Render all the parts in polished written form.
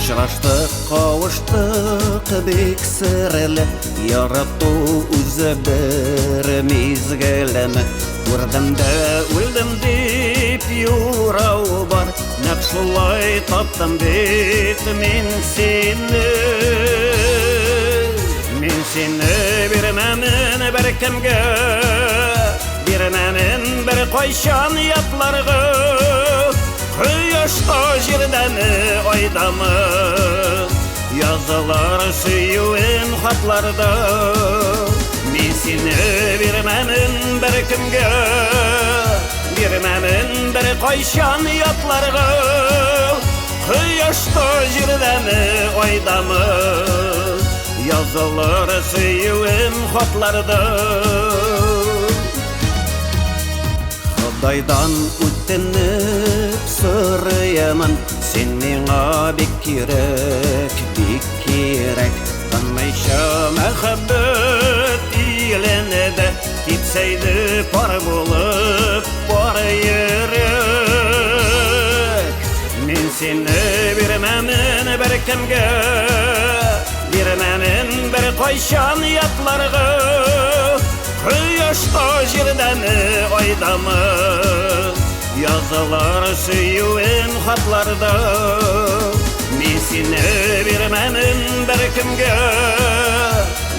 Uçraştık, kavuştuk bek sırlı, yarattu özü bir mezgilimi. Vurdum da öldüm deyip yurav var, nakşulay taptım bek men seni. Men seni birmemin bir kimge, birmemin bir koyşan yatlarga. Kıyaşta jirdemi aydamı, yazılar süyüğün hatlarda. Men seni birmemin bir kimge, birmemin bir koyşan yatlarga. Kıyaşta jirdemi aydamı, yazılar süyüğün hatlarda. Xudaydan ötünüp sırıyaman, sen meňa bek kerek, bek kerek. Tanmayşa mehabbet ilenede, tepseydi par bolup bar yürek. Men seni birmemin bir kimge, birmemin bir koyşan yatlarga. Kıyaşta jirdemi aydamı, yazılar süyüğün hatlarda. Men seni birmemin bir kimge,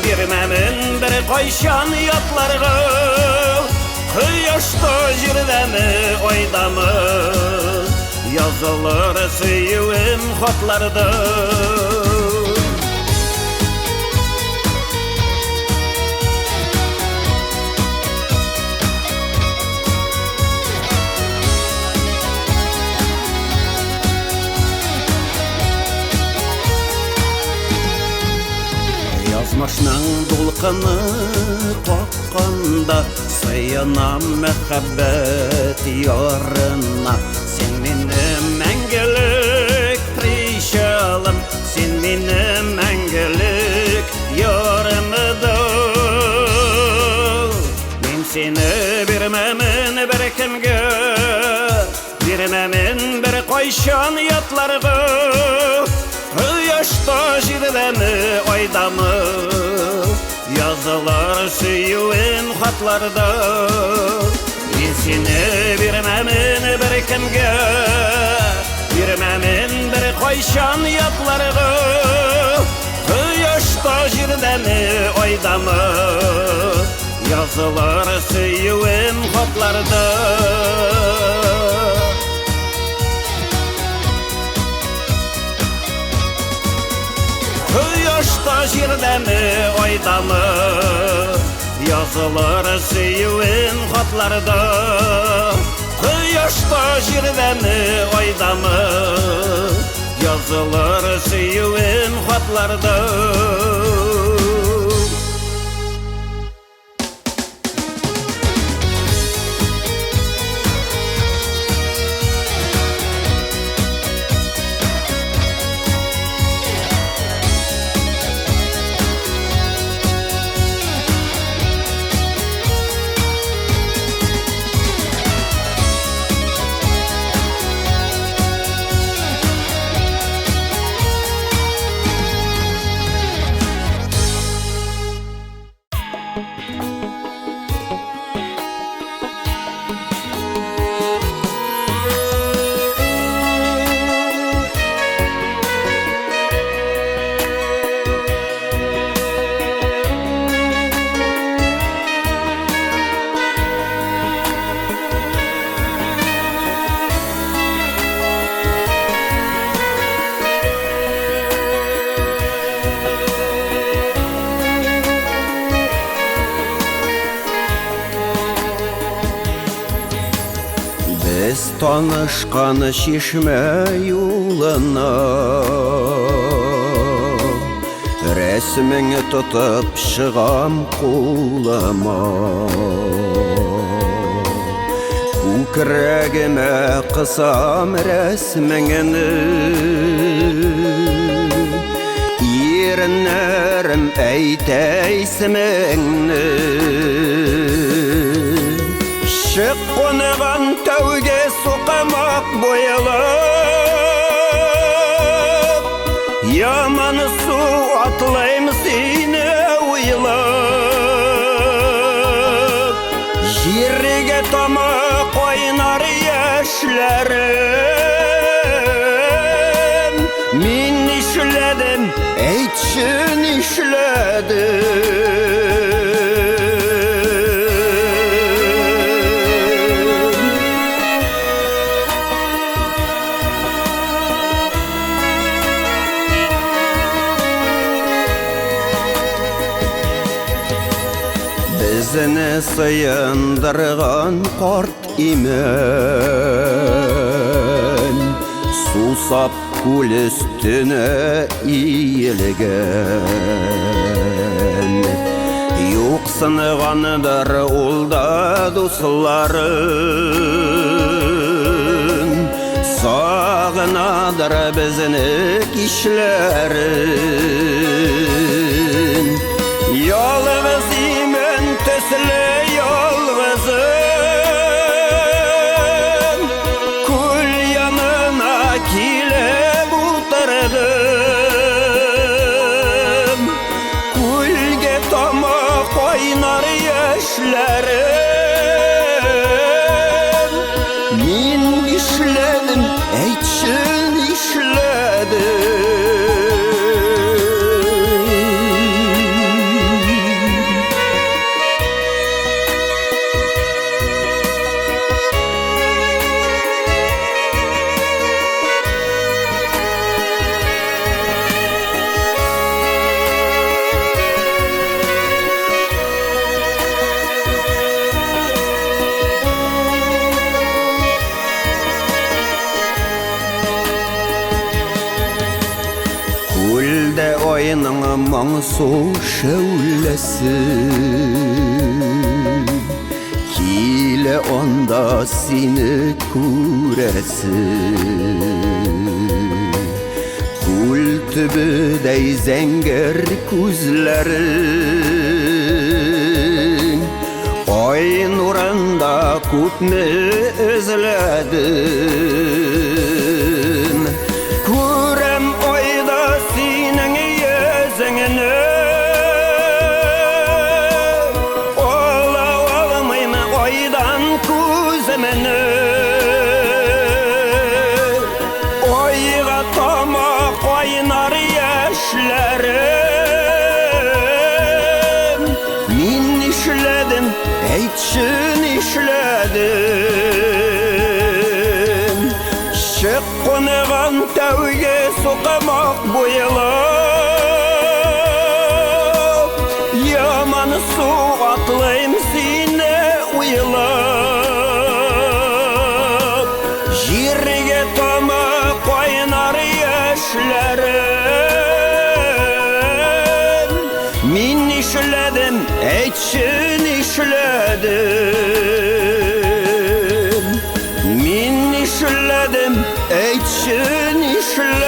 birmemin bir koyşan yatlarga. Kıyaşta jirdemi aydamı, yazılar süyüğün hatlarda. Yazmaşның dolqını qoqqanda, sıyınam mehabbet yarına. Sen menim мәңгілік prişalım, sen menim мәңгілік yarımıdır. Men seni birmemin bir kimge, birmemin bir koyşan yatlarga. Kıyaşta jirdemi aydamı, yazılar süyüğün hatlarda. Men seni birmemin bir kimge, birmemin bir koyşan yatlarga. Kıyaşta jirdemi aydamı, yazılar süyüğün hatlarda. Kıyaşta jirdemi aydamı, yazılar süyüğün hatlarda. Kıyaşta jirdemi aydamı, yazılar süyüğün hatlarda. Biz tanışkan şişme yoluna, resmini tutup şığam kulama. Kükrəgimə qısam resmini, yerinlərim əytəy ismini. Şık qonğan tövge suqamaq boyalıb, өзіне сыйындырған қарт имен, сусап көл үстіне иілген. Юқсынғандар олда дусларын, сағынадыр бізіні кишлерін. Yalğız imen төсілі yalğızın, Kul yanına kilep otırdım. Kulge tama koynar yaşlarım. Min işledim, eytşin işledim. Көлде ойының маңсу шәулесі, Келі онда сені көресі. Көл түбідей зәңгір көзлерін, Ой нұрында көп ме өзләдім. Көрем ойда сенің езіңіні, Ола алмаймы ойдан көзіміні. Ойға тома қойнар яшләрім. Мен ішләдім, әйтшін ішләдім. Шық қоныған тәуге соқамақ бойылып, Яман су атлайым сені ұйылып. Жерге тома қойнар яшләрім. Мен ішләдім, әйтшін ішләдім. Мен işledim, eytşin işledim.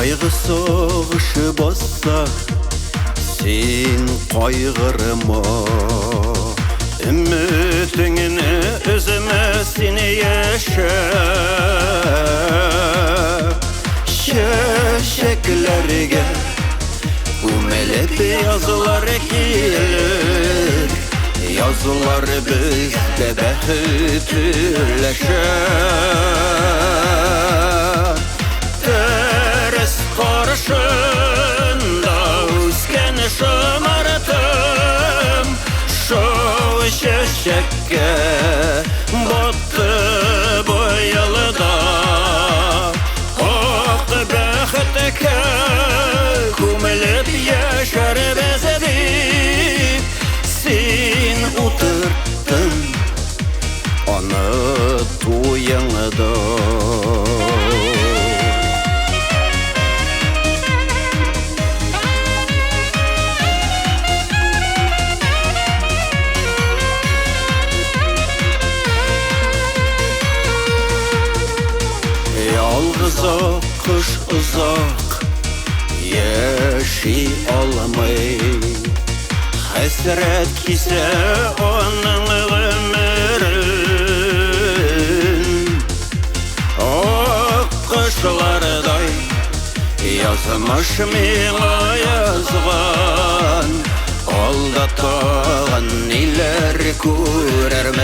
Қайғы соғышы болса, сен қайғырма. Үмітіңіні үзіме сені еші. Шешеклерге үмелеп язылар келер. Язылар бізде бәхет үләшер. Терес қаршында өскен шымартым, Шоу шешекке бұтты бойылда. Оқ бәхітікі көміліп яшар бәзедіп, Сен ұтырттың аны тойыңда. Yalğızaq, qış uzaq, yaşay almay. Həsrət kisə onun ömrü. Кошылардай Yazmış mila yazgan Aldatağın iler көрермен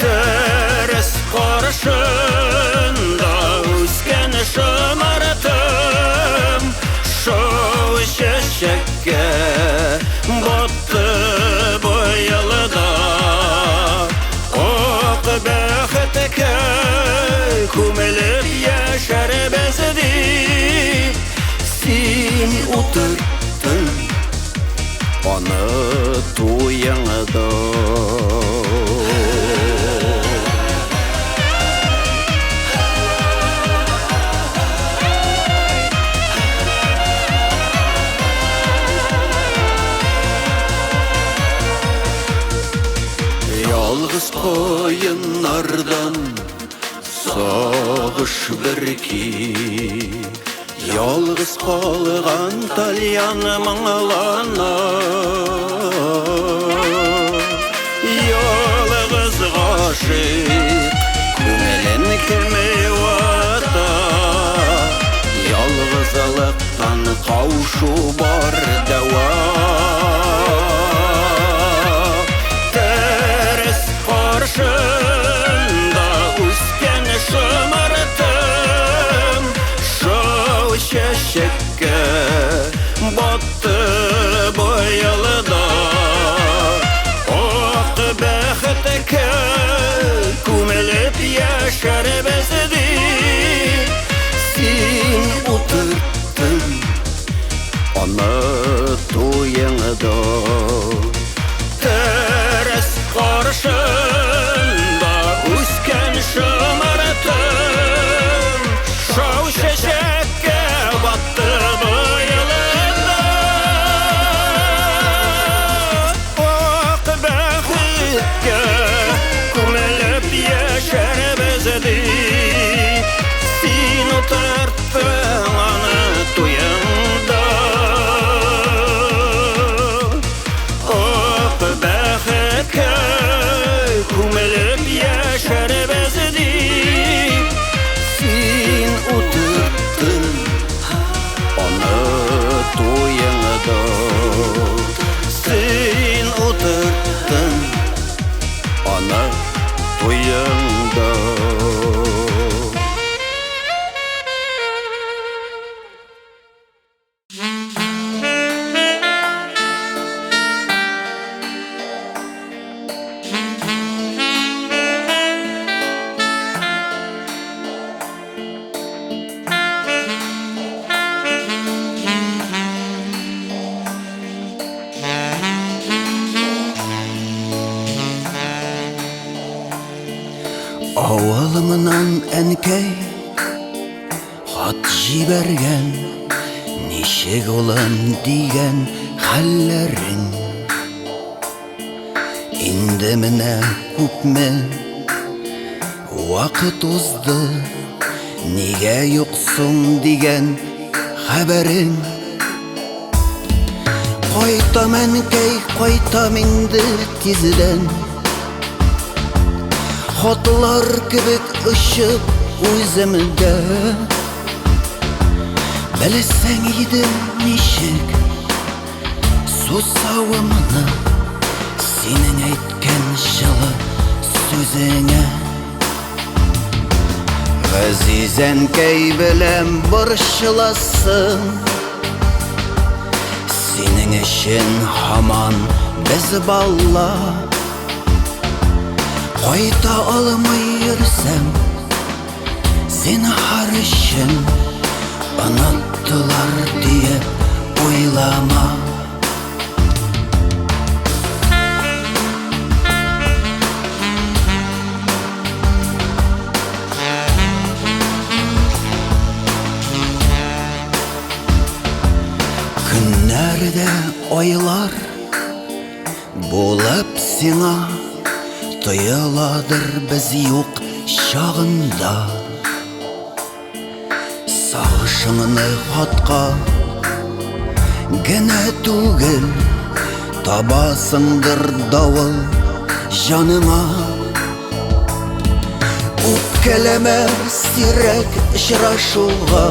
Teres karşında Üsken şımartım Şov şeşekke Battı boyalıda Ok bəxtike Kumelip yaşar bezdi Sen oturdun Onu tuyanda Yalğız koyunlardan Sağış birki Yalğız qalğan talyan mağlana Yalğız aşık Kumelen kimi vata Yalğızlıqtan qavşu bar dava Teres qarşında üsken şımartım Şov şeşekke battı boyalıda Ok bəxtike kumelip yaşar bezdi Sen oturdun onu tuyanda Teres qarşında üsken şımartım Şov şeşekke battı boyalıda Ok bəxtike kumelip yaşar bezdi Sen oturdun onu tuyanda Ok bəxtike kumelip yaşar bezdi Sen oturdun onu tuyanda Sen oturdun onu tuyanda Авалымынан әнкәй Хат җибәргән Ничек улым дигән хәлләрен Инде менә күпме Вакыт узды Нигә юксың дигән хәбәрең Кайтам әнкәй, кайтам инде тиздән Хатлар кебек ышып үземдә Белсәң идем ничек Сусавымны Синең әйткән җылы сүзеңә Газиз әнкәй белән борчыласың Синең өчен һаман без балла Кайта алмай йөрсәм Зинһар өчен Оныттылар диеп уйлама Күннәрдә айлар булып сиңа Тояладыр без юк чагында Сагышыңны хатка генә түгел Табасыңдыр давыл җаныма Үпкәләмә сирәк очрашуга,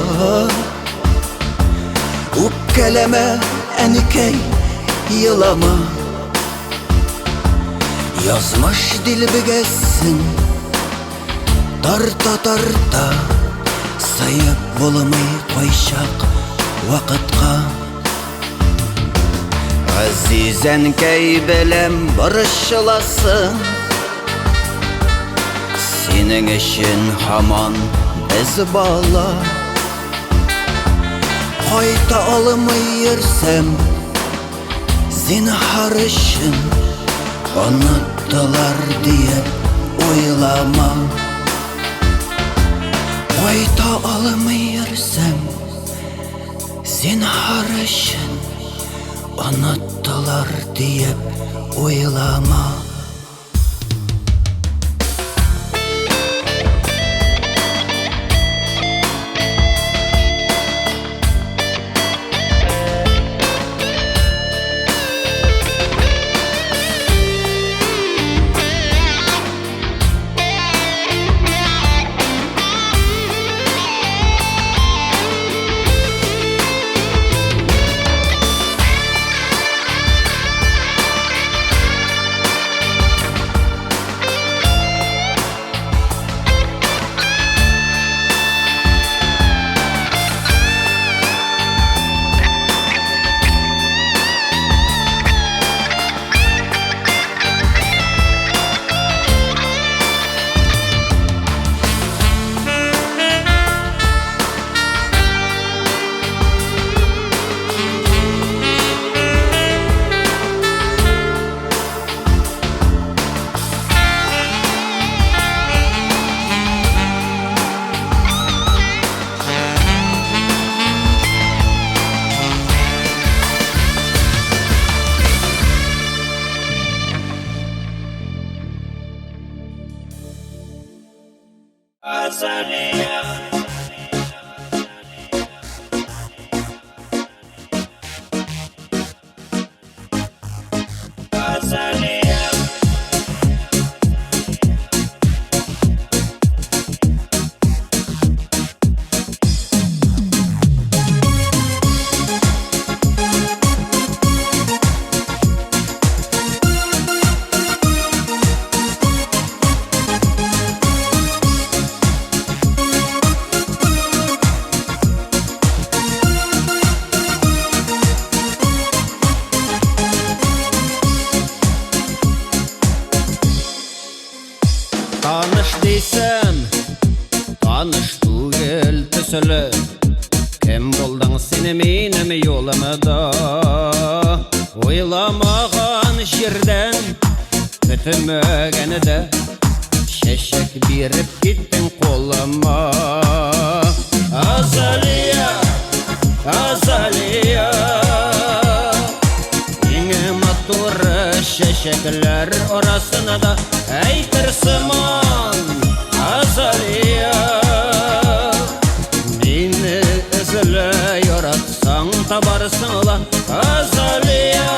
үпкәләмә әнекәй елама. Язмыш дилбегәсен тарта-тарта, саеп булмый кайчак вакытка. Азизәнкәй белән борчыласың, синең өчен һаман без бала. Кайта алмый йөрсәм, зинһар өчен оныттылар диеп уйлама. Кайта алмый йөрсәм, зинһар өчен оныттылар диеп уйлама. Azalea, Azalea. Таныш дейсем, таныш түгел төсілі. Кем болдың сені менім yolымда? Ойламаған жерден, күтімегені де, шешек беріп кеттің қолыма. Азалия, Азалия, еңі матуры шешеклер орасына да әйтірсіман. Азалия, мені үзілі яратсаң табарсың ла. Азалия,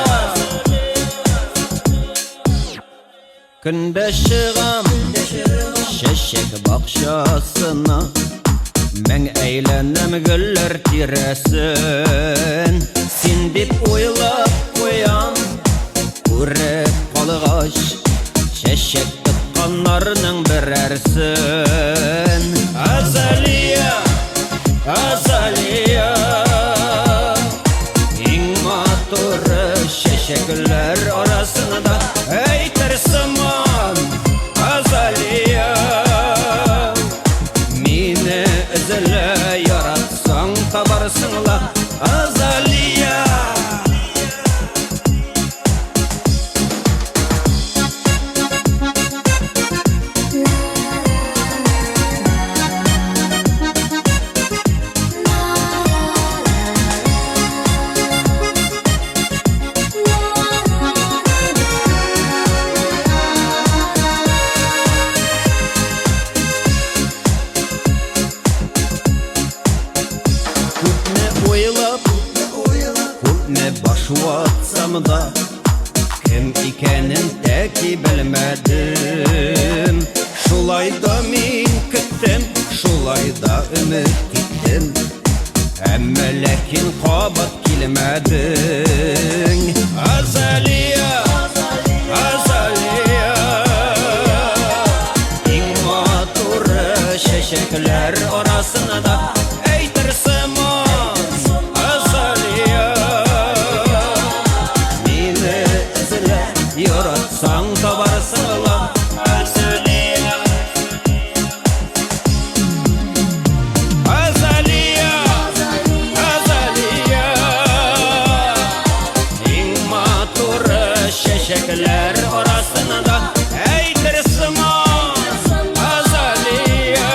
күнде шығам шешек бақшасына, мен әйләнем гүлләр тирәсен. Сен деп ойлап қоям, көріп қалғаш шешек тұтқанларының бірәрсін. Азалия, Азалия, ең матуры шешеклер арасында әйтірсіман. Азалия, мені үзілі яратсаң табарсың ла. Азалия, көпне баш ватсам да, кем икәнен тәки белмәдем. Шулай да мин boyda ümit gittim. Emme lekin kabat kilmedin. Azaliya, Azaliya, İmma turı şeşekler orasında eytirsim Azaliya. Meni izle yoratsan tabarsın lan Azaliya. Azaliya, Azaliya, İmma turı şeşekler orasında eytirsim Azaliya.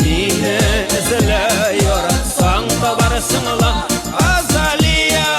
Meni izle yoratsan tabarsın lan Azaliya.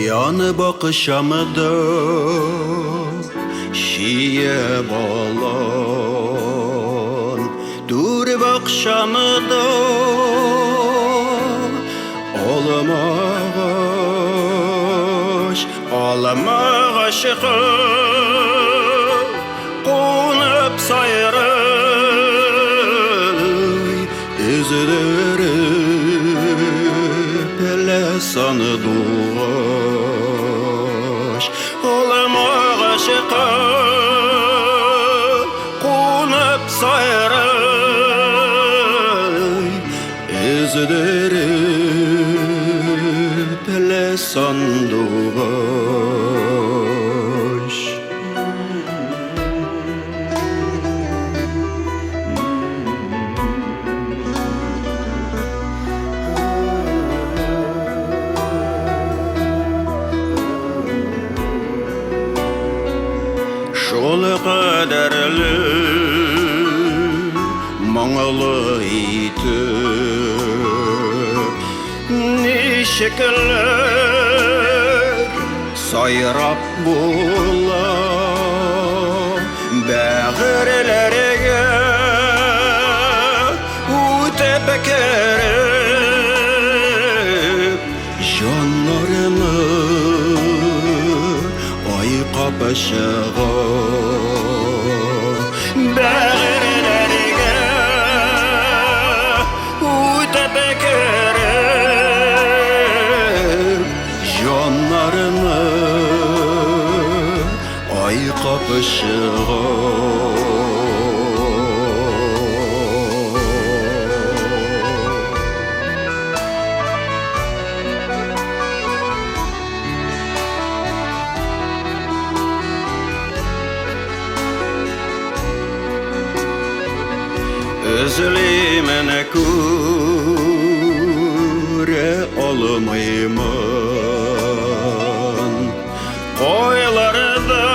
Yanı bakışamıda şiye balan, dur bakışamıda olama aşıkı konup sayrıy izleri pelesanı doğaş. Olama aşıkı konup sayrıy izleri pelesanı doğaş. Şol kaderli mağalı itip nişekler sayrap bula bağırlarıga utep kerip canlarımı ay kapışığa bağırlarıga utep kerip canlarımı ay kapışığa. Özlemene kure olmayman, koylarda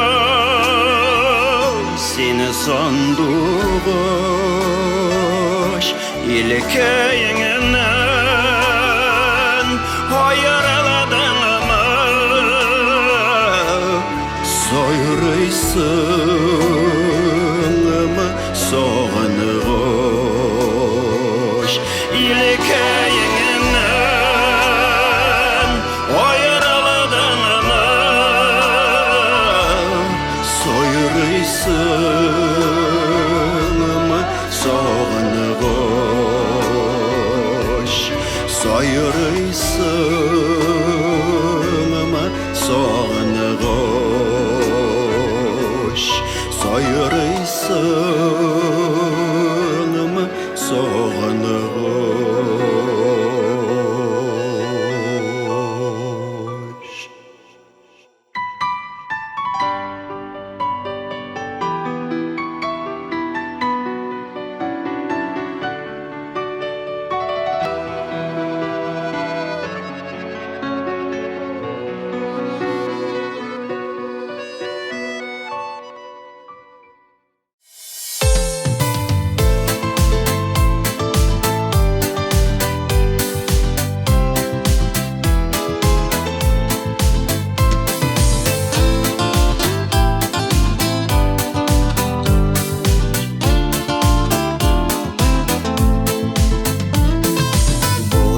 seni sandıgaş, ilkeyinden hayırladın mı soyurysın mı soğanıgaş. İlkeyinden hayırladın mı soyurysın mı soğanıgaş. Soyurysın mı soğanıgaş. Soyurysın сынымы соғыныш.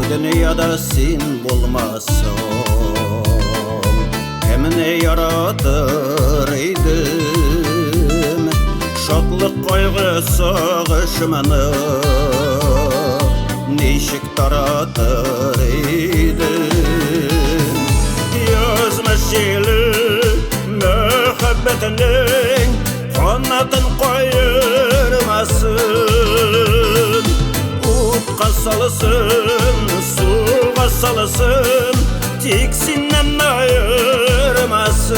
Dünyada sen bulmasın, kimini yaratır idim? Şadlık kaygı sığışımını nişik taratır idim? Yazmış ili mühabbetinin kanatın koyurmasın. Utqa salısın, suğa salısın, tiksinden ayırmasın.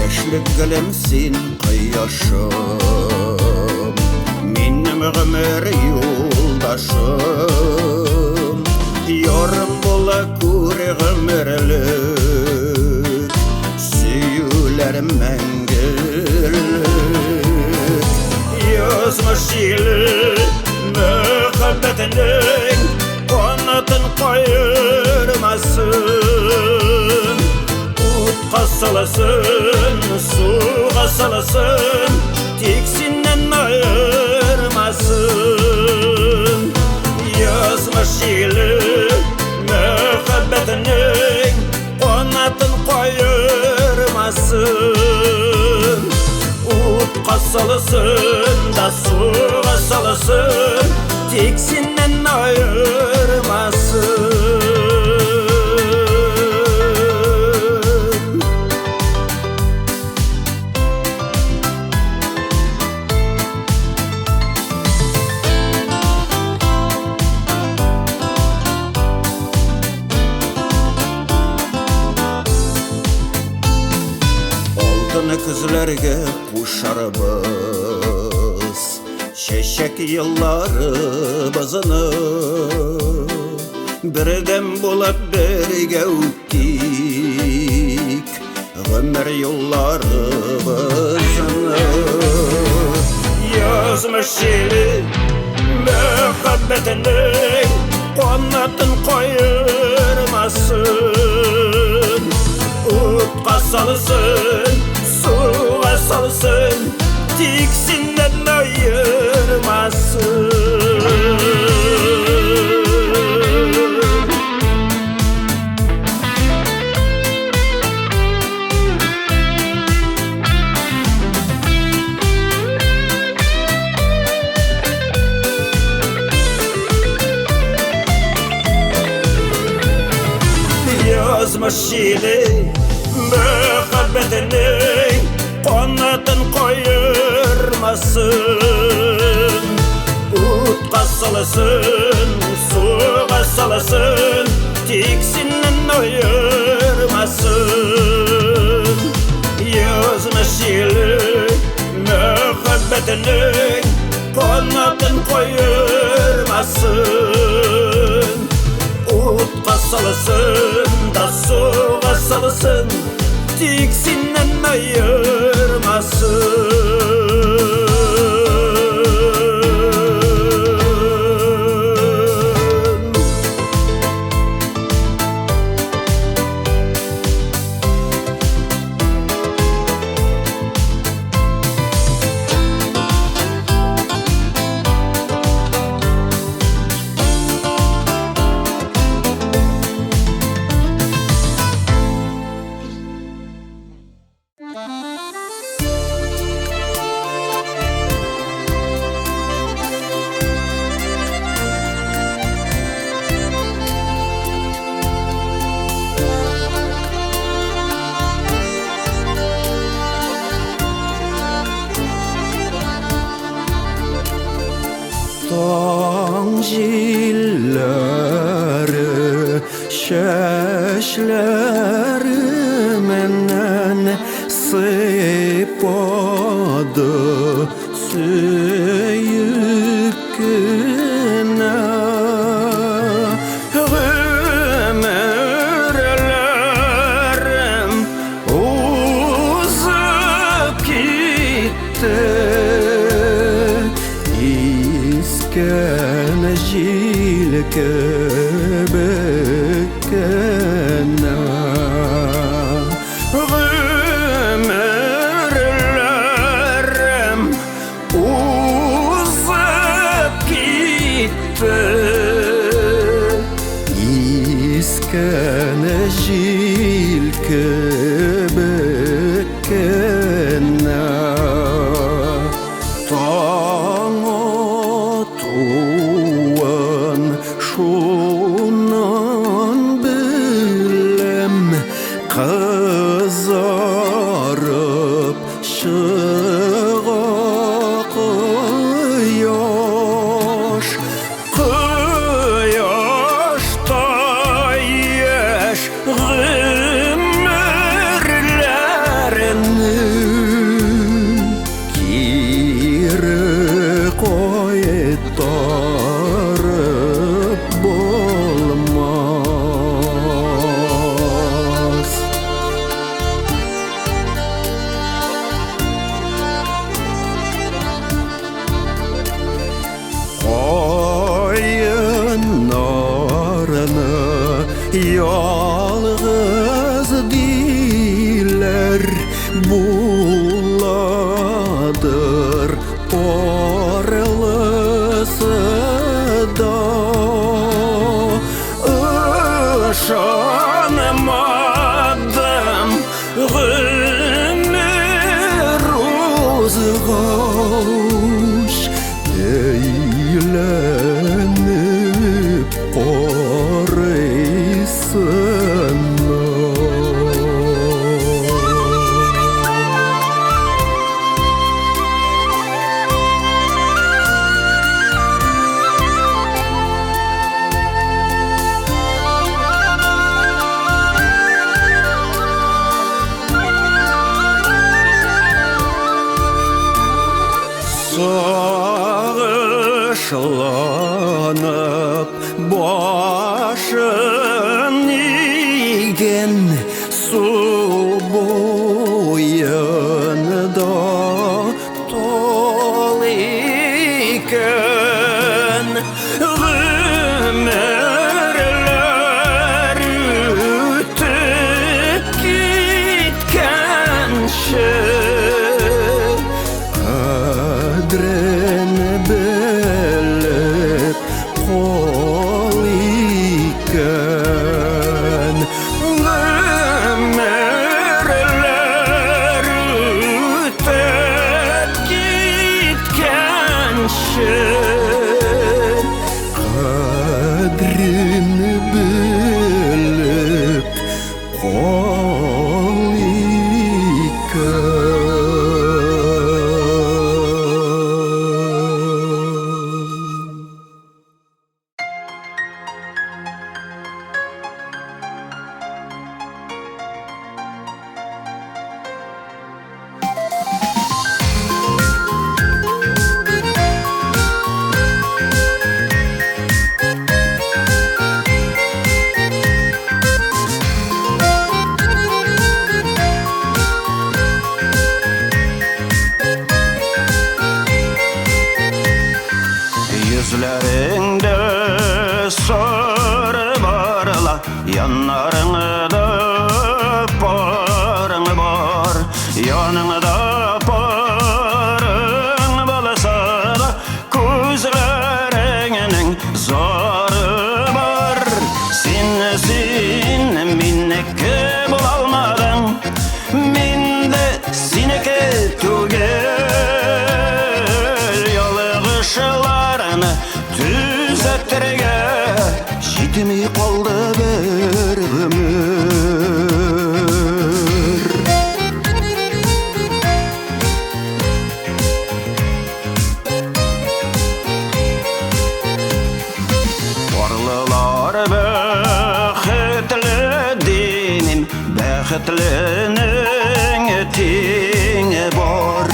Yaşlık gülümsin kıyaşım, benim ömür yoldaşım. Yarım bola kure ömürlük, süyülerim mengülük. Yazmış ili mühabbetinin kanatın kayırmasın. Utqa salasın, suğa salasın, tiksinden ayırmasın. Yazmış ili mühabbetinin kanatın koyurmasın. Utqa salasın da suğa salasın, tiksinden ayırmasın. Kızlarga kuşarımız, şeşek yıllarımızını birden bulup birge öttik ömür yollarımızını. Yazmış ili mühabbetinin kanatın koyurmasın. Utqa salısın, suğa salsın, tiksinden ayırmasın. Yazmış ili mühabbetinin kanatın koyurmasın. Utqa salasın, suğa salasın, tiksinden ayırmasın. Yazmış ili mühabbetinin kanatın koyurmasın. Utqa salasın da suğa salasın, tiksinden ayırmasın. Şeşlerimden sıpadı söyüküne Ömürlerim uzak gitti İskenecil köbekene Ömürlerim uzak gitti İskenecil köbekene Tuğan şunan bilem kızarıp çığa kıyaş Kıyaşta yaş gümürlerini Geri koytarıp bulmaz Koyunlarını yalnız değiller Buladır porlısı da Işanmadım gümür uzğaş Eğlenip koruysın Sağışlanıp başın igen su boyunda tol iken Ömürler ütüp gitkenşe Kadrini bilip kol iken Ömürler ütüp gitkenşe Kadrini bilip kol iken Yüzlerinde sır barla yanlarında parın var yanında parın balasa da gözlerinin zarı var Sin minneke bulalmadan min de sineke tugel yalgışlarını düzelttirge jitimi kaldı bir ömür bäxetli dinim, bäxetlining tiňi bor.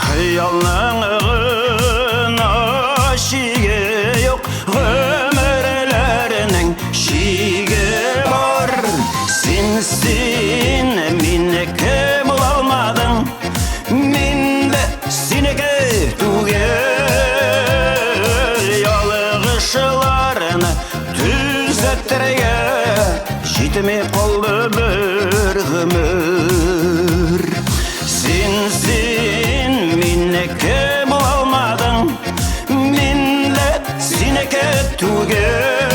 Hyýalnyň aşygy ýok, ömürlerining şigi bor. Sen mineke bulalmadyň, min de seneke tugel. Ýalgyşlaryny düzeltdirge jitmey goldy bir gümür. Sen mineke bulalmadyň, min de seneke tugel.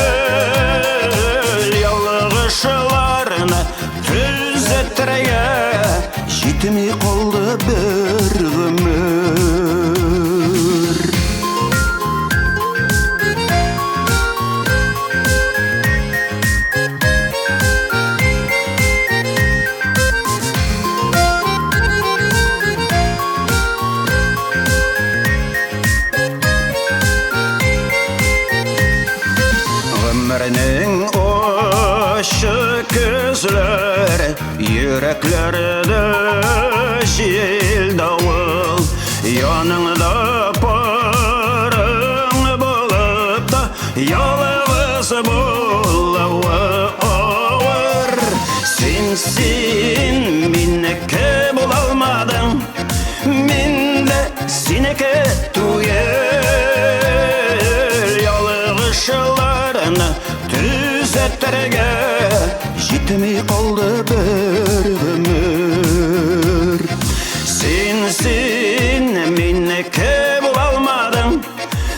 Ýalgyşlaryny düzeltdirge jitmey goldy bir gümür. Ömrüniň oşy közleri, yüreklerde şil dawul. Ýanyňda paryň bolup da ýalgyz bolawar. Sen mineke bulalmadyň, min de seneke tugel. Ýalgyşlaryny düzeltdirge jitmey goldy bir gümür. Sen mineke bulalmadyň,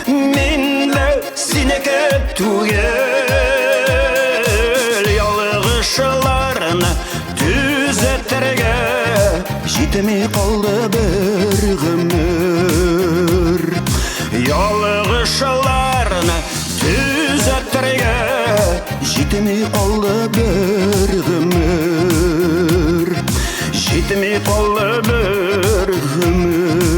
min de seneke tugel. Ýalgyşlaryny düzeltdirge jitmey goldy bir gümür. Ýalgyşlaryny düzeltdirge jitmey goldy bir gümür. Jitmey goldy bir gümür.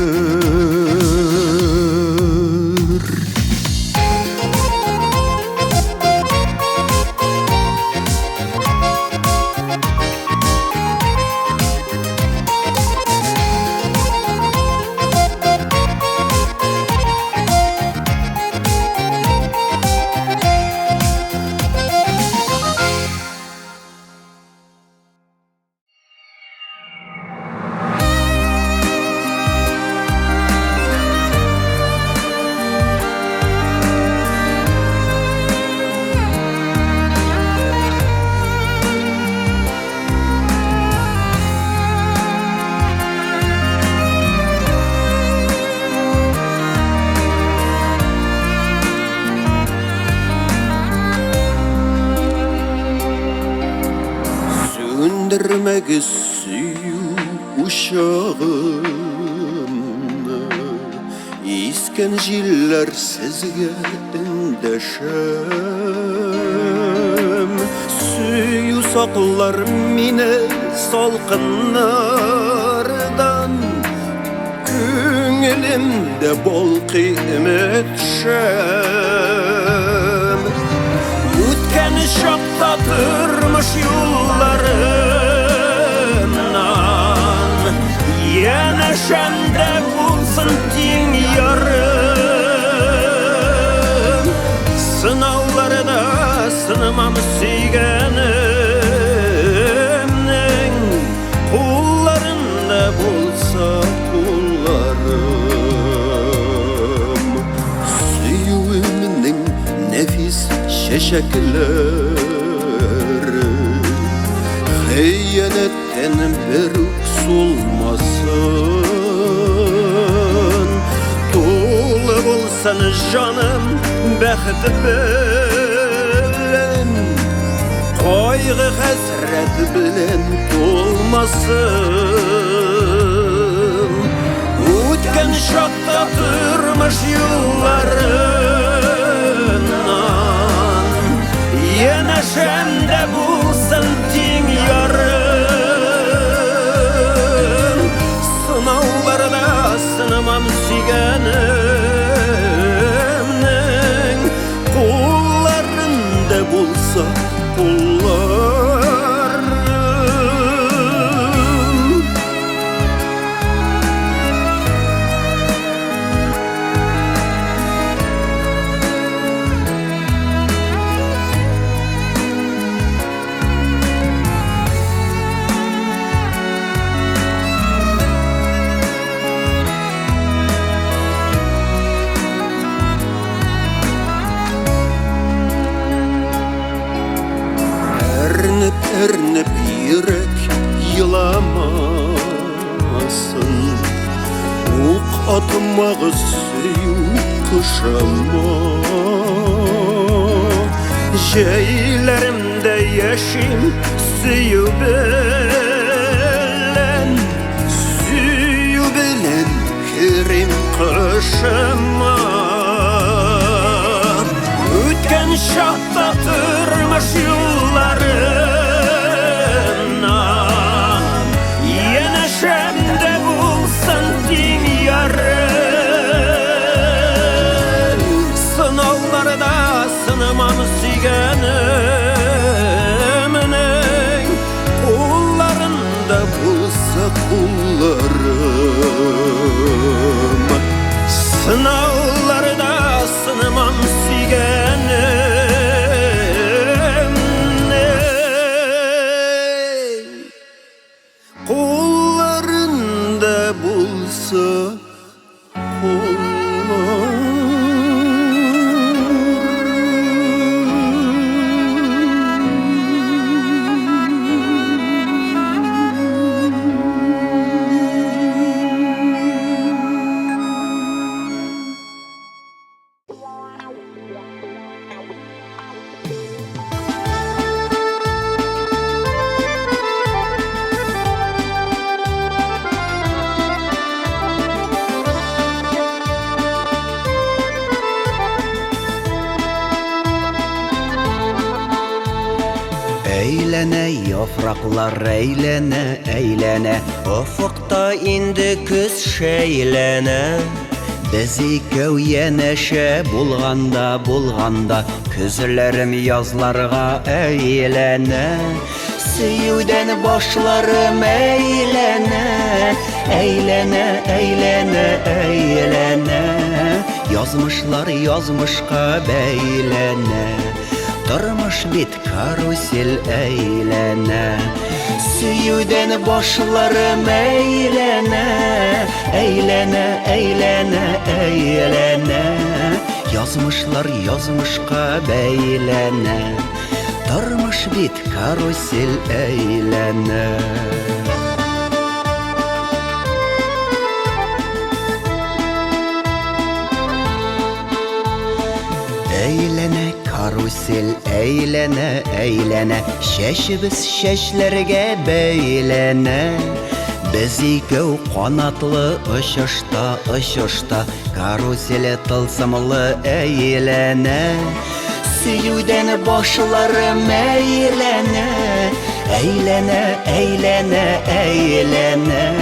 Söndürmek süýü uşağımny, isken jiller sizge indeşem. Süýü saklar mine salkynlardan, köňelimde bol kıymet şem. Ötken şapta tırmış yollarından, yeneşende bulsun din yarım. Sınavlarda sınamam süýgenimniň, kullarında bulsa kullarım. Süýüňiň nefis şeşekleri, hıyanetten bir sulmasın. Dolu bulsan canım bəxt bilen, kaygı hasret bilen dolmasın. Ötken şakta tırmış yıllarından, yeneşende bulsun din yarım. Sınavlarda sınamam süýgenimniň, kullarında bulsun bulsa kullarım. Ernip yürek yılamasın, ok atmağı süyüp kışama. Jeylerimde yeşim süyü bilen kirim kışama. Ötken şahtatırmış yollarına, yeneşemde bulsan din yarın. Sınavlarda sınamam sigeneminin, kullarında bulsa kullarım. Sınavlarda sınamam sigenem, kullarında bulsa Eylene yapraklar eylene eylene, ufukta indi küz şeylene. Biz ikev yeneşe bulganda küzlerim yazlarga eylene. Süyüden başlarım eylene, eylene, eylene, eylene. Yazmışlar yazmışka beylene, durmuş bit karusel eylene. Süyüden başlarım eylene, eylene, eylene, eylene. Yazmışlar yazmışka beylene, durmuş bit karusel eylene. Eylene karusel eylene eylene, şeşimiz şeşlerge beylene. Biz ikev kanatlı ışışta karusele tılsımlı eylene. Süyüden başlarım eylene, eylene, eylene, eylene.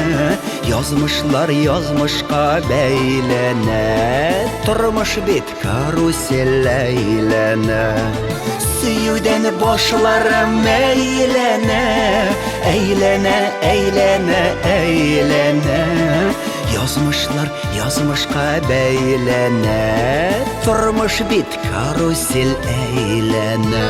Yazmışlar yazmışka beylene, durmuş bit karusel eylene. Süyüden başlarım eylene, eylene, eylene, eylene. Yazmışlar yazmışka beylene, durmuş bit karusel eylene.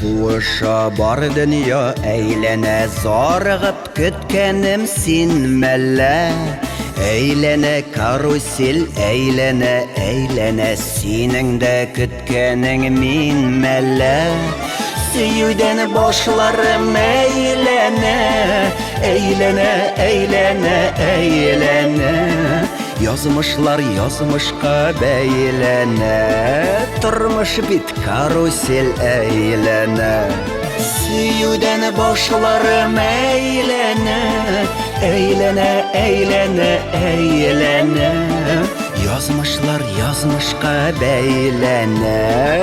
Kuvuşa bar dünya eylene, zargıp kütkenim sinmelle. Eylene karusel eylene, eylene, senin de kütkenin minmelle. Süyüden başlarım eylene, eylene, eylene, eylene. Yazmışlar yazmışka beylene, durmuş bit karusel eylene. Süyüden başlarım eylene, eylene, eylene, eylene. Yazmışlar yazmışka beylene,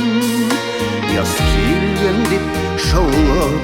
шаулап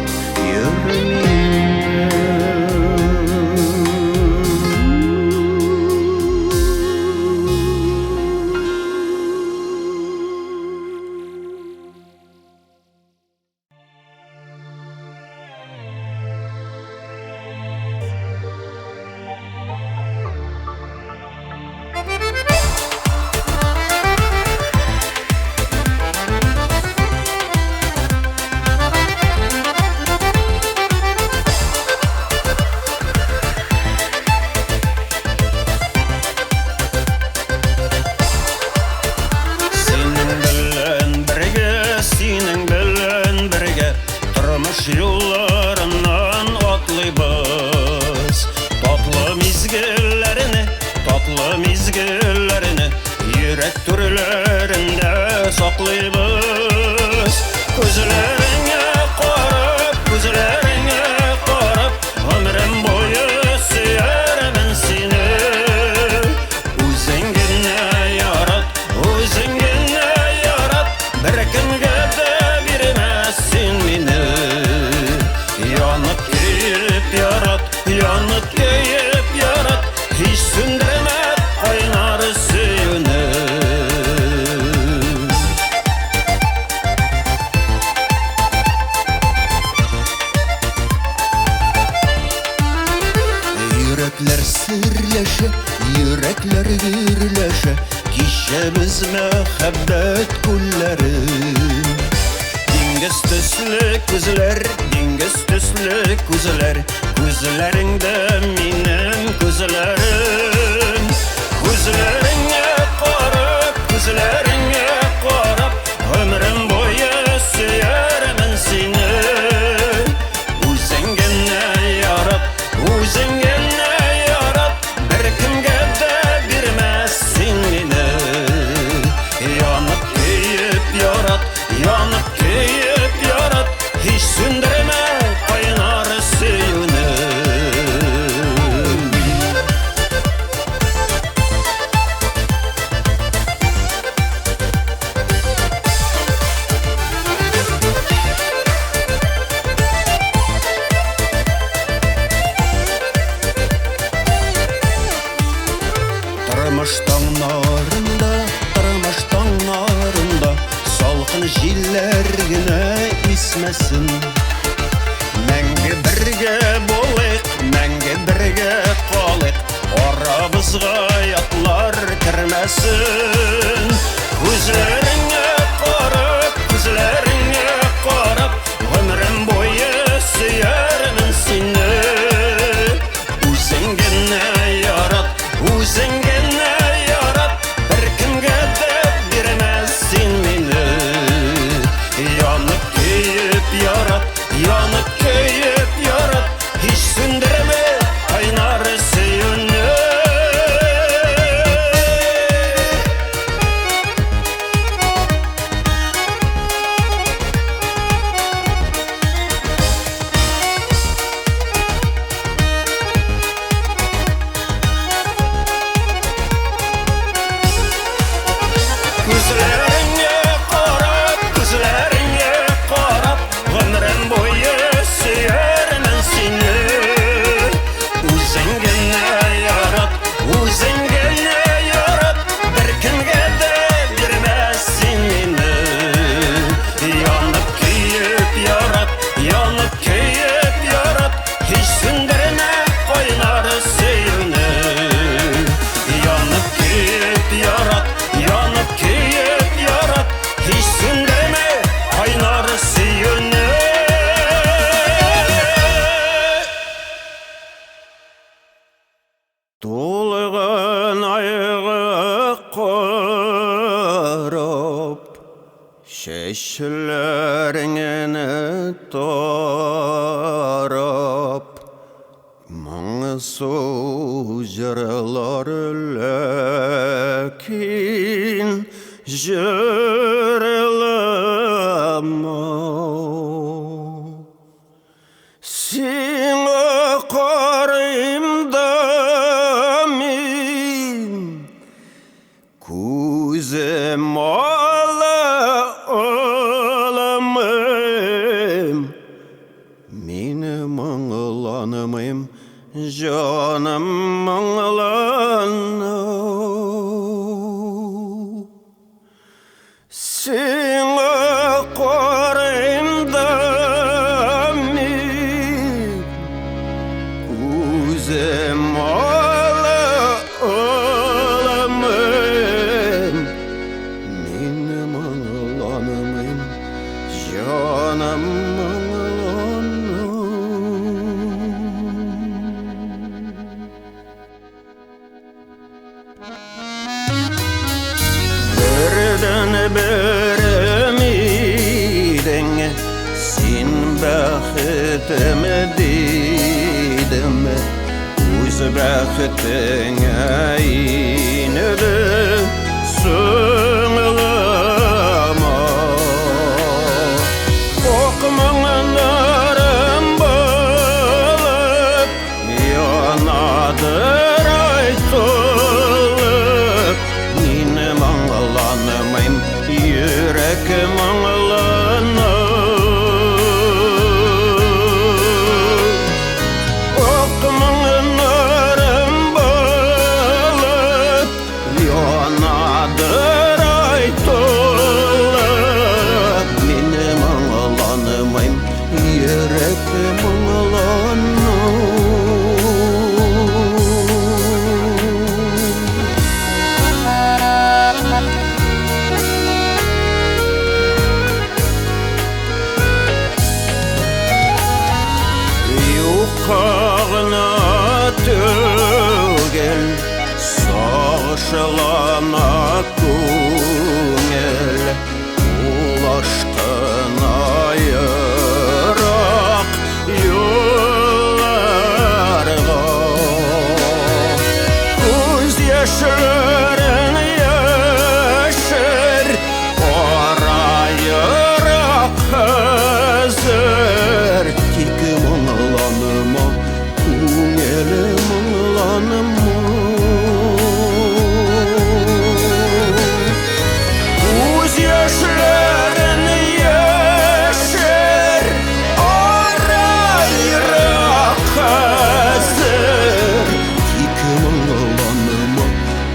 Сенің белен бірге тұрмыш юлларынан атлыйбыз. Татлы мизгелләрне йөрәк түрләрендә саклыйбыз. Күзләреңә карап, ömrем бойы сөярмен сине. Үзең генә ярат, бер кемгә дә бирмәссең мине. Янып көеп ярат, һич сүндермә кайнар сөюне. Йөрәкләр серләшә, йөрәкләр гөрләшә, кичәбез мәхәббәт күлләрен. Диңгез төсле күзләр, күзләреңдә минем күзләрем. Күзләреңә карап, ömrем бойы сөярмен сине. Үзең генә ярат, бер кемгә дә бирмәссең мине. Янып көеп ярат, һич сүндермә кайнар сөюне. Тормыш таңнарында салкын җилләр генә исмәсен. Мәңге бергә булыйк, мәңге бергә калыйк, арабызга ятлар кермәсен. Күзләреңә карап, ömrем бойы сөярмен сине. Үзең генә ярат, бер кемгә дә бирмәссең мине. Янып көеп ярат, һич сүндермә кайнар сөюне. Күзләреңә карап, ömrем бойы сөярмен сине. Үзең генә ярат, бер кемгә дә бирмәссең мине. Янып көеп ярат, һич сүндермә кайнар сөюне. Янып көеп ярат, һич сүндермә кайнар сөюне. Тулган айга карап, чәчләреңне тарап, моңсу җырлар ләкин җырлама. Сиңа карыйм да мин, күзем ала аламым. Миңа қарайым да мен өзім аламын. Менің аңланымым жаным бірден бермейдің сен бақытым дейдім өз бақытыңа енеді соңлама оқымаңдарым болып янадыр айтылып менің аңланымым жүрегім аңланып оқымаңдарым болып янадыр айтылып менің аңланымым жүрегім Юқағына төгел сағышылана көңіл ұлаштын айырақ юлларға көз яшырын яшыр арайырақ қазір тегі мұңланымы көңілі мұңланымы көз яшырын яшыр арайырақ қазір тегі мұңланымы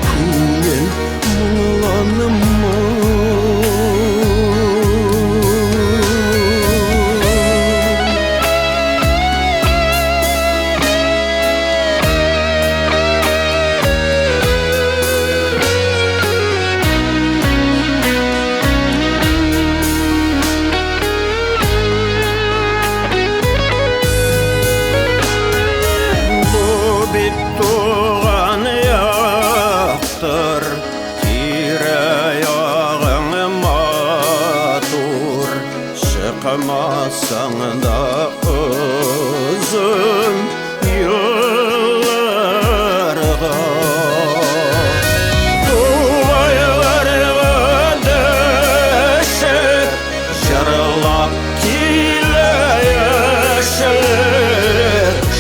көңіл мұңланымы туған яқтыр тираяғың матур шықмасаң да ұзын юлларға туғайларға дәшік жырлап келешік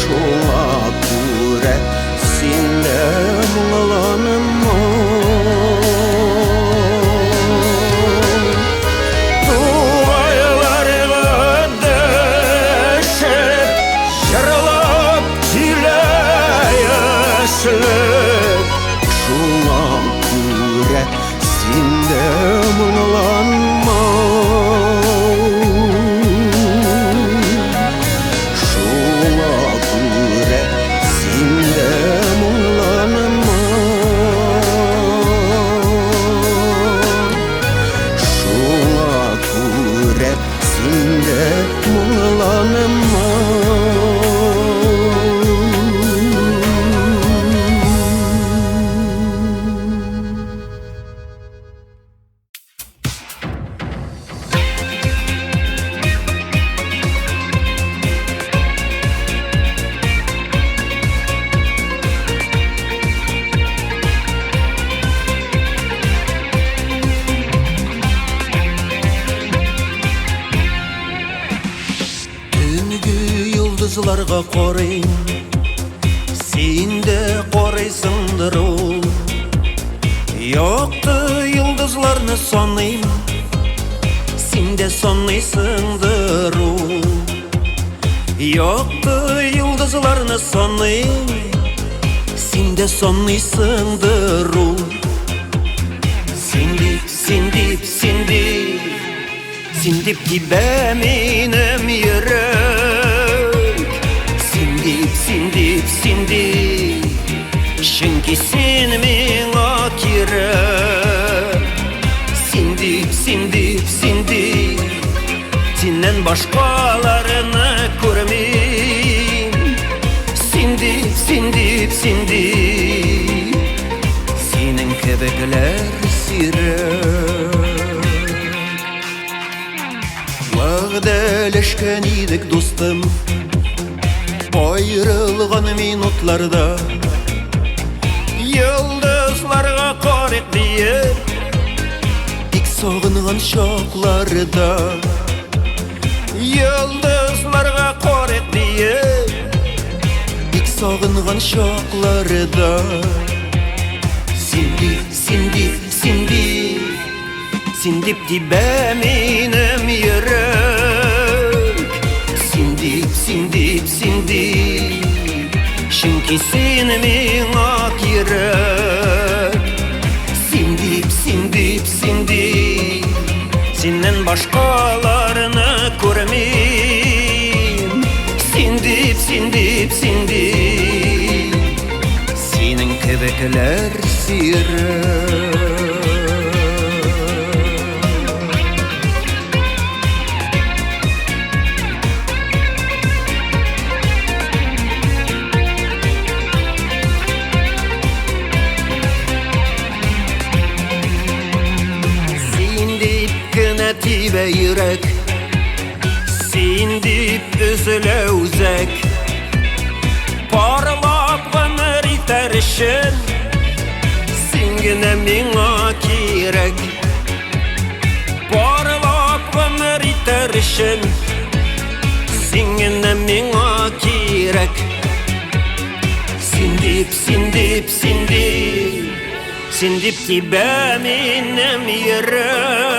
шуңа күрә сенде мұңланымы туғайларға дәшік жырлап келешік шуңа күрә сенде мұңланма шуңа күрә сенде мұңланма шуңа күрә сенде мұңланма Жұлдызларға қорайын сен де қорайсыңдыр ол Yoqdi yulduzlarni sonlayim Sende sonlaysındır o Yoqdi yulduzlarni sonlayim Sende sonlaysındır o Sen deyip Синдип тибә минем йөрәк, синдип, синдип, синдип, чөнки син миңа кирәк. Синдип, синдип, синдип, синнән башкаларны күрмим. Синдип, синдип, синдип, синең кебекләр сирәк. Вәгъдәләшкән идек, дустым, аерылган минутларда, йолдызларга карыйк диеп, бик сагынган чакларда. Йолдызларга карыйк диеп, бик сагынган чакларда. Синдип, синдип, синдип, синдип тибә минем йөрәк. Синдип, синдип, синдип, чөнки син миңа кирәк. Синдип, синдип, синдип, синнән башкаларны күрмим. Синдип, синдип, синдип, синең кебекләр сирәк. Тибә йөрәк, синдип өзелә үзәк. Парлап гомер итәр өчен, син генә миңа кирәк. Парлап гомер итәр өчен, син генә миңа кирәк. Синдип, синдип, синдип, синдип тибә минем йөрәк.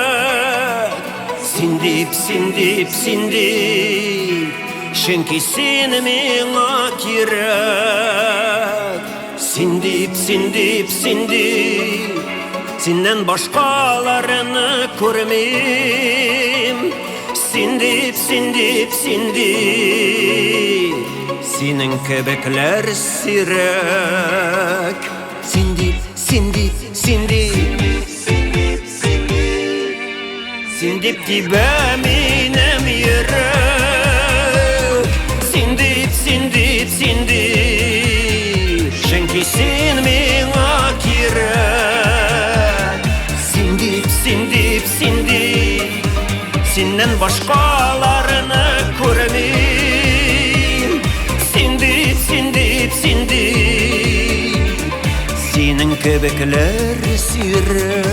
Синдип, синдип, синдип, чөнки син миңа кирәк. Синдип, синдип, синдип, синнән башкаларны күрмим. Синдип, синдип, синдип, синең кебекләр сирәк. Синдип, синдип, синдип, синдип тибә минем йөрәк. Синдип, синдип, синдип, чөнки син миңа кирәк. Синдип, синдип, синдип, синнән башкаларны күрмим. Синдип, синдип, синдип, синең кебекләр сирәк.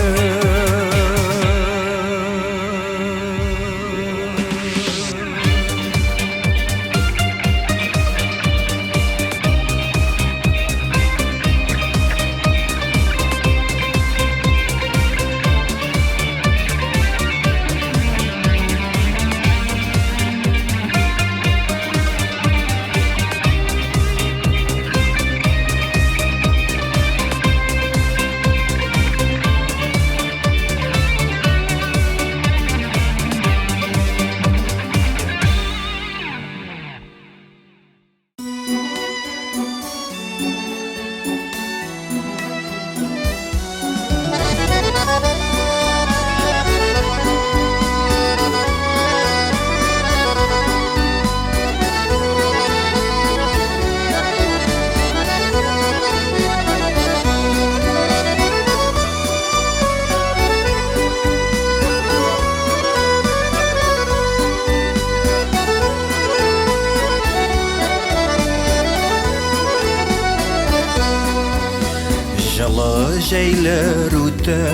Җәйләр үтә,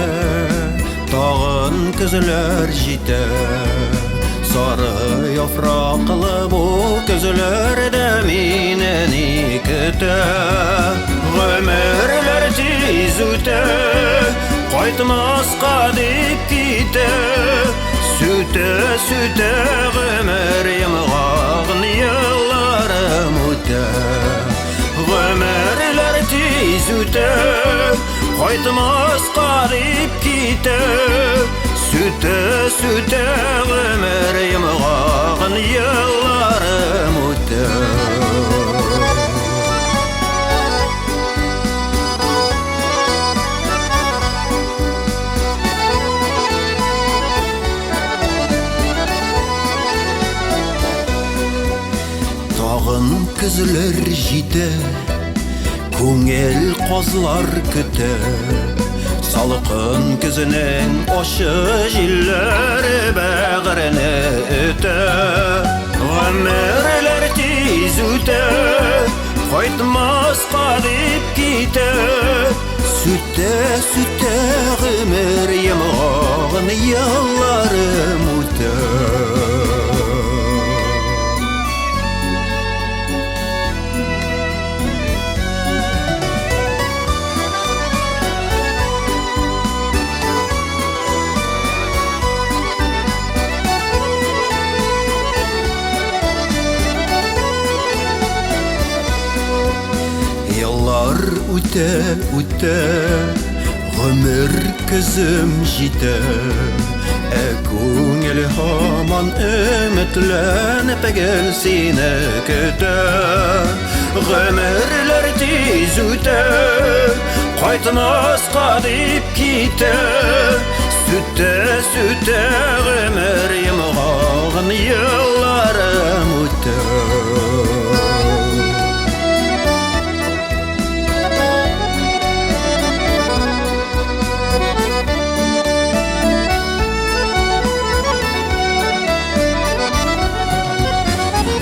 тагын көзләр җитә. Сары яфраклы бу көзләрдә мине ни көтә. Гомерләр тиз үтә, кайтмаска дип китә. Сүтә, сүтә гомер яңагын елларым үтә. Гомерләр тиз үтә, кайтмаска дип китә. Сүтә, сүтә күзлер жите, көңел қозлар күте, салқын күзінің ошы жилері бәғіріне өте. Ғөмірлер тез өте, қайтмасқа деп кете. Сүте ғөмір емғағын ялларым өте. Yıllar üte, gümür kızım jite. Көңіл хаман үмітленіп келсені күті. Гөмірлер тез үте, қайтмасқа деп кете. Сүте ғөмір емғағын елларым өте.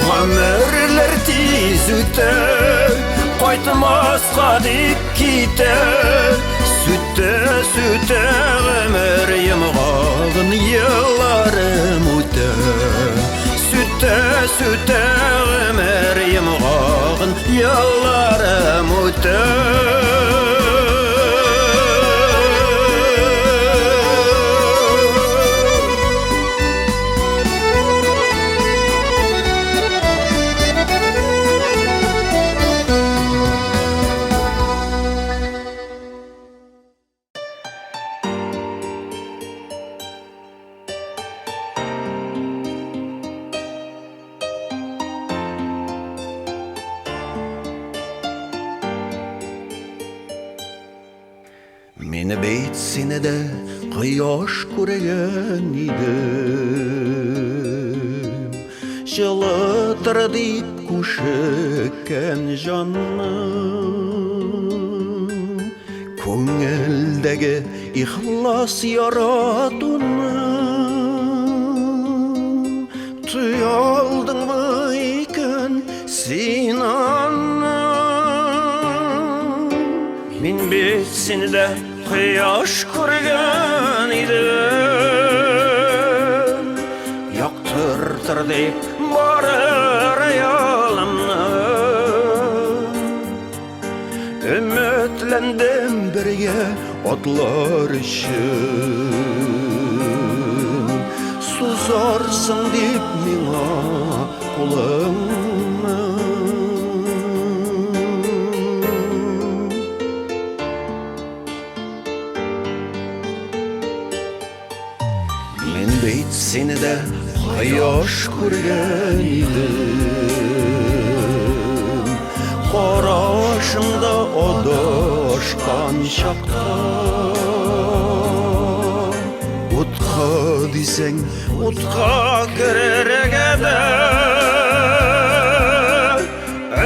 Гөмірлер тез үте, қайтмасқа деп кете. Сүте ғөмір емғағын елларым өте. Сүте ғөмір емғағын елларым өте. Meni beytsini de kıyaş көрген idim. Жылытыр deyip көшіккен жаным. Көңілдегі ихлас яратуным. Тыя алдың ба екен сен анам. Мен бетсini de kıyaş көрген idim. Yaktırtır deyip barır ayalamını. Ümitlendim birge otlar için. Suzarsın deyip mina kulağını. Seni de kıyaş көрген idim. Qarашыңда adашқан шақта. Utqa дейсең, utqa кіререк еді.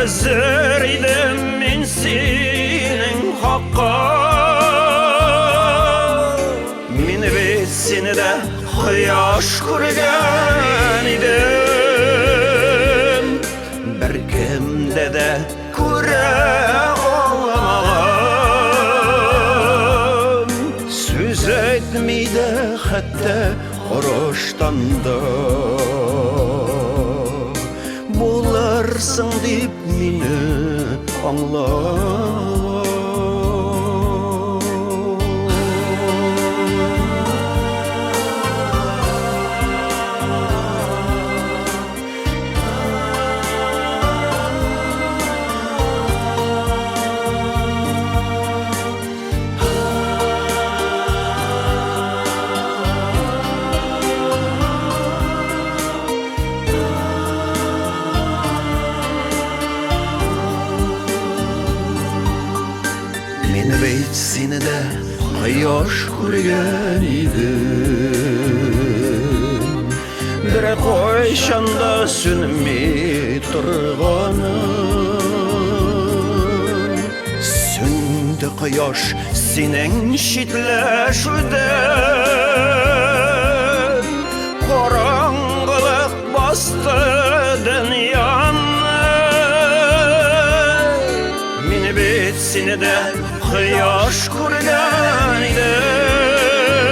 Әзір едім мен сенің хаққа. Meni betsini de kıyaş көрген idim. Bir kimde de көре алмағам. Сөз айтмайды хәтта қараштан да. Боларсың деп мені аңла. Betsini de kıyaş көрген idim. Bir koyşanda sönmey turğanım. Кояш синең читләшүдән Караңгылык басты дөньяны Мин бит сине дә кояш күргән идем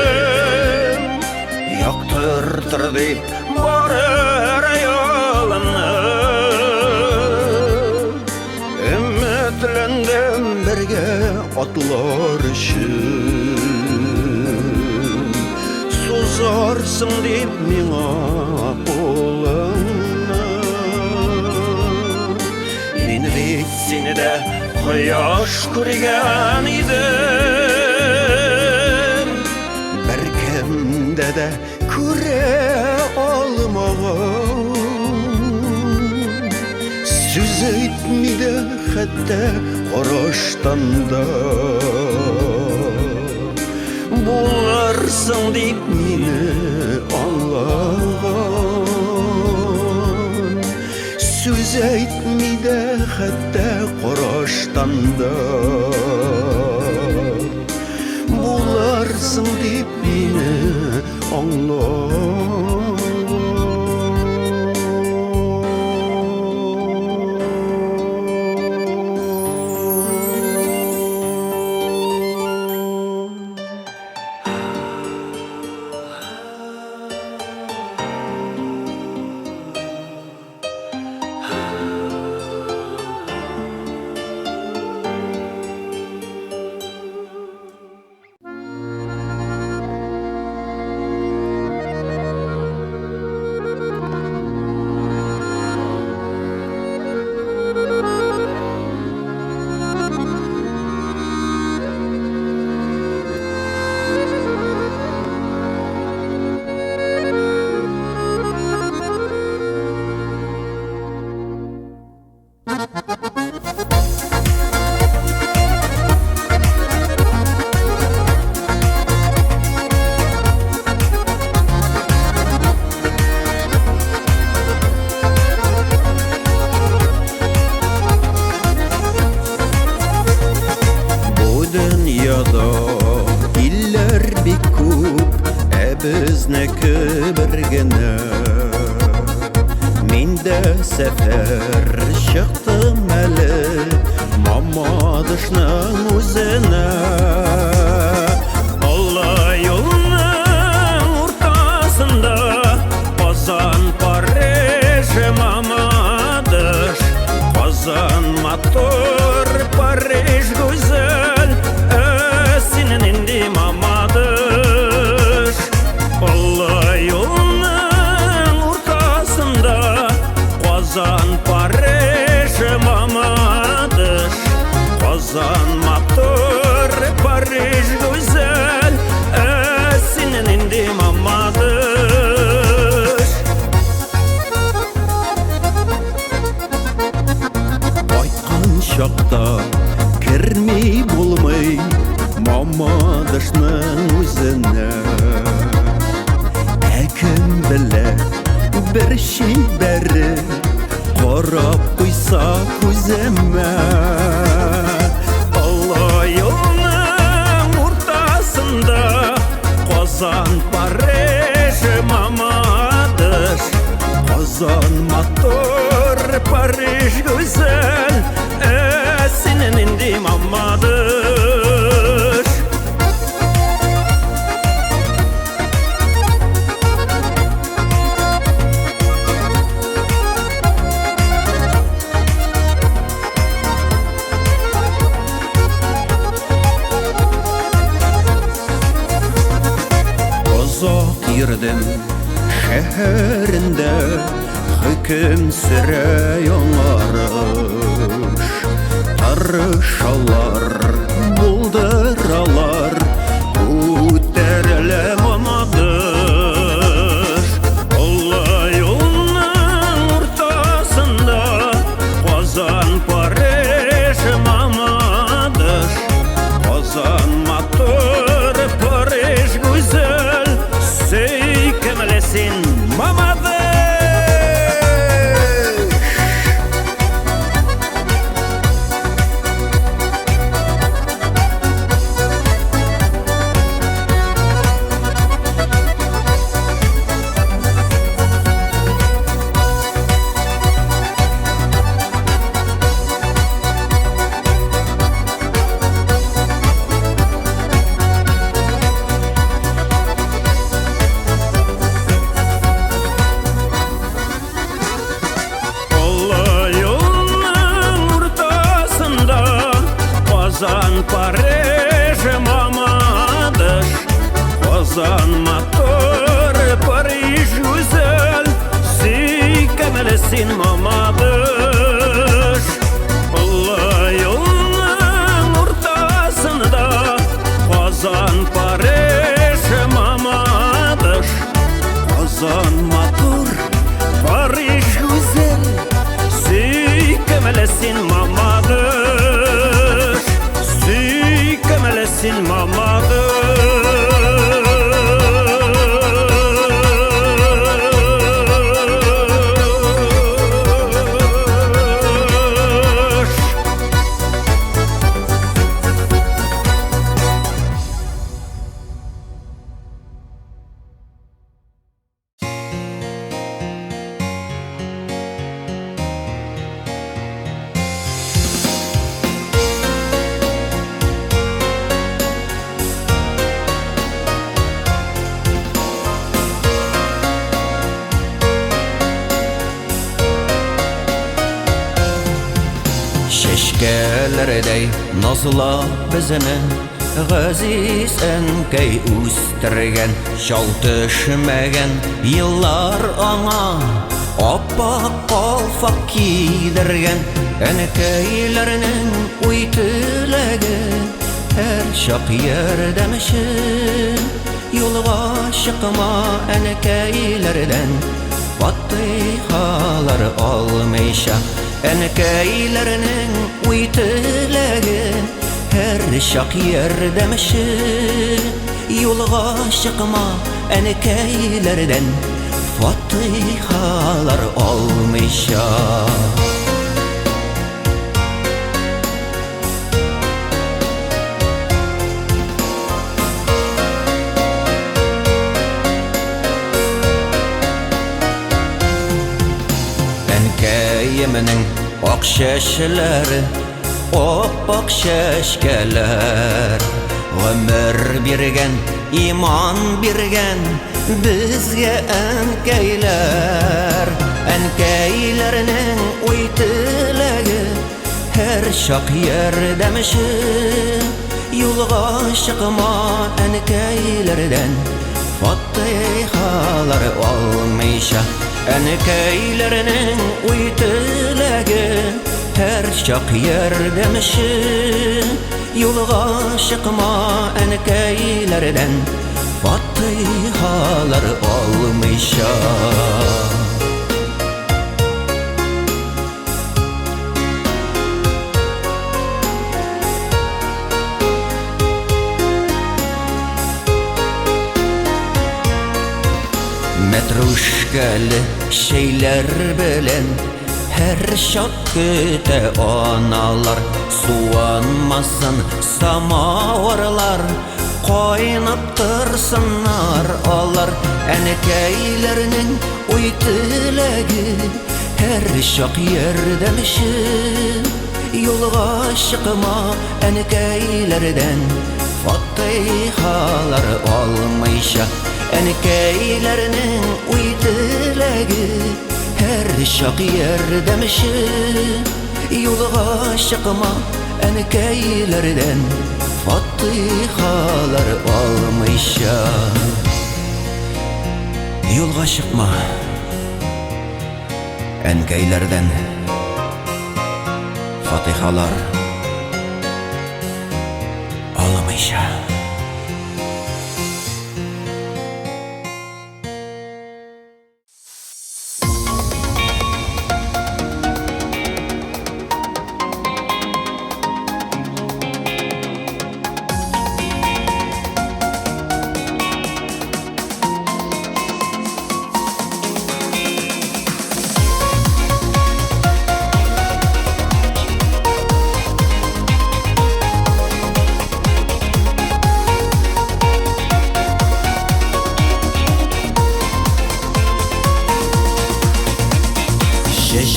Яктыртыр дип барыр ялымны Өметләндем бергә атлар өчен Сузарсың дип миңа кулыңны Мин бит сине дә кояш күргән идем Беркемдә дә күрә алмаган Сүз әйтми дә хәтта караштан да Буларсың дип мине аңлаган Сүз әйтми дә хәтта караштан да Буларсың дип мине аңлаган Илләр бик күп, безнеке бер генә Мин дә сәфәр чыктым әле Мамадышның үзенә Алла юлның уртасында Казан, Париж, Мамадыш Казан матур, Париж гүзәл Синен инде Мамадыш Алла юлның уртасында Казан, Париж, Мамадыш Казан матур, Париж гүзәл Синен инде Мамадыш Кайткан чакта керми булмый Мамадышның үзенә Кем белә бер чибәре Карап куйса күземә Алла юлның уртасында Казан, Париж, Мамадыш Казан матур, Париж гүзәл Синен инде Мамадыш Озак йөрдем шәһәрендә Хөкем сөрә яңарыш Тарышалар, булдыралар Күтәрелә Мамадыш Алла юлның уртасында Казан, Париж, Мамадыш Казан матур, Париж гүзәл Сөйкемлесин Мамадыш син мамадыш Улы юлның уртасында Казан Париж мамадыш Казан матур, Париж güzel Сөйкемелесин мамадыш Сөйкемелесин мамадыш Шешкелердей назла бізіні Ғазиз әнкәй үстірген Шал төшмәген еллар аңа Аппақ қалфақ кидірген Әнкәйлерінің уй тіләге Әр шақ ердәмішін Юлға шықма әнкәйлерден Фатихалар алмайша Әнкәйлерінің уй тіләге Әр шақ ердәмішін Юлға шықма әнкәйлерден Фатихалар алмайша Әнкәйімнің ақ шәшілері Оппақ шәшкәләр Ғөмір берген, иман берген Бізге әнкәйләр Әнкәйләрінің уй тіләге Әр шақ ердәмішін Юлға шықма әнкәйләрден Фатихалар алмайша Әнкәйләрінің уй тіләге Әр шақ ердәмішін Юлға шықма әнкәйләрден Фатихалар алмайша Мәтрушкәлі шейлер белән Әр шақ көтә аналар Суанмасын самаварлар Қайнап тұрсынар алар Әнкәйләрінің уй тіләге Әр шақ ердәмішін Юлға шықма әнкәйләрден Фатихалар алмайша Әнкәйләрінің уй тіләге Әр шақ ердәмішін Юлға шықма әнкәйләрден Фатихалар алмайша Юлға шықма әнкәйләрден Фатихалар алмайша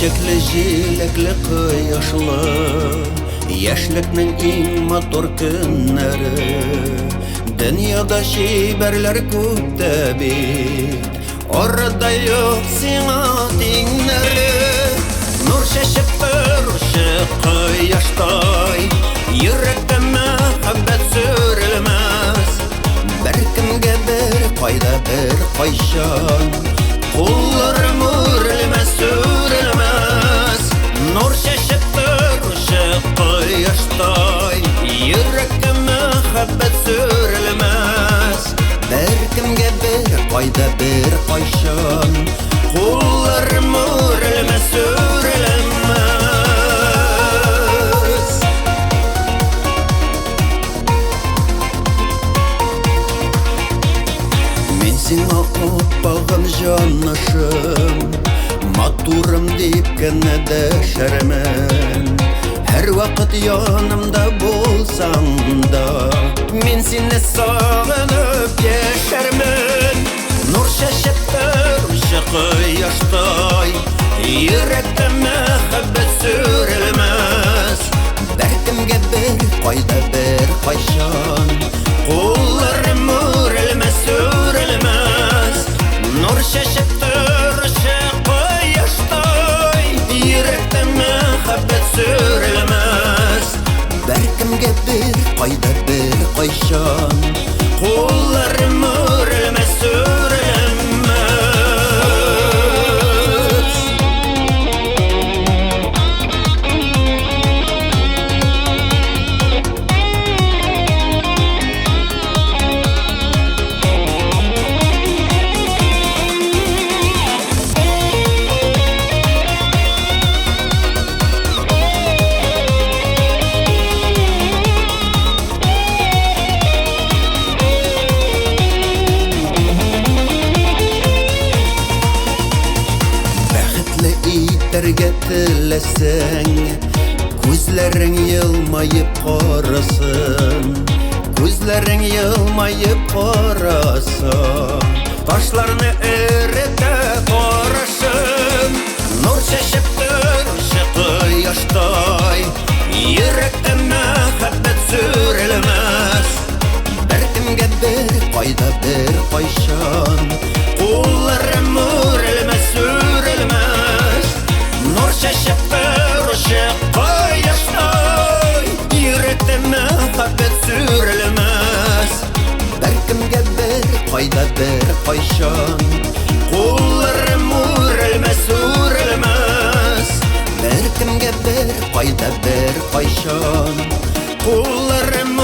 Чәчәкле җиләкле кояшлы Яшьлекнең иң матур көннәре Дөньяда чибәрләр күптә бит Арада юк сиңа тиңнәре Нур чәчеп торучы кояштай Йөрәктә мәхәббәт сүрелмәс Беркемгә бер кайда бер кайчан Кулларым үрелмәс, сүрелмәс кайда бер кайчан Кулларым үрелмәс, үрелмәс Мен сиңа оппагым җанышым Матурым дип кенә дәшәрмен Һәр вакыт янымда булсаң да Мин сине сагынып яшәрмен Нур чәчеп торучы кояштай Йөрәктә мәхәббәт сүрелмәс Бәлкемгә бер кайда бер кайчан Кулларым үрелмәс, үрелмәс Нур чәчеп торучы кояштай Йөрәктә мәхәббәт сүрелмәс Бәлкемгә бер кайда бер кайчан Кулларым үрелмәс, үрелмәс Бәхетле итәргә теләсәң Күзләрең елмаеп карасын Күзләрең елмаеп карасын Ташларны эретә карашым Нур чәчеп торучы кояштай Йөрәктә мәхәббәт сүрелмәс Бәлкемгә бер кайда бер кайчан Кулларым үрелмәс, үрелмәс Нур чәчеп торучы кояштай Йөрәктә мәхәббәт сүрелмәс Бәлкемгә бер кайда бер кайчан Кулларым үрелмәс, үрелмәс Бәлкемгә бер кайда бер кайчан Кулларым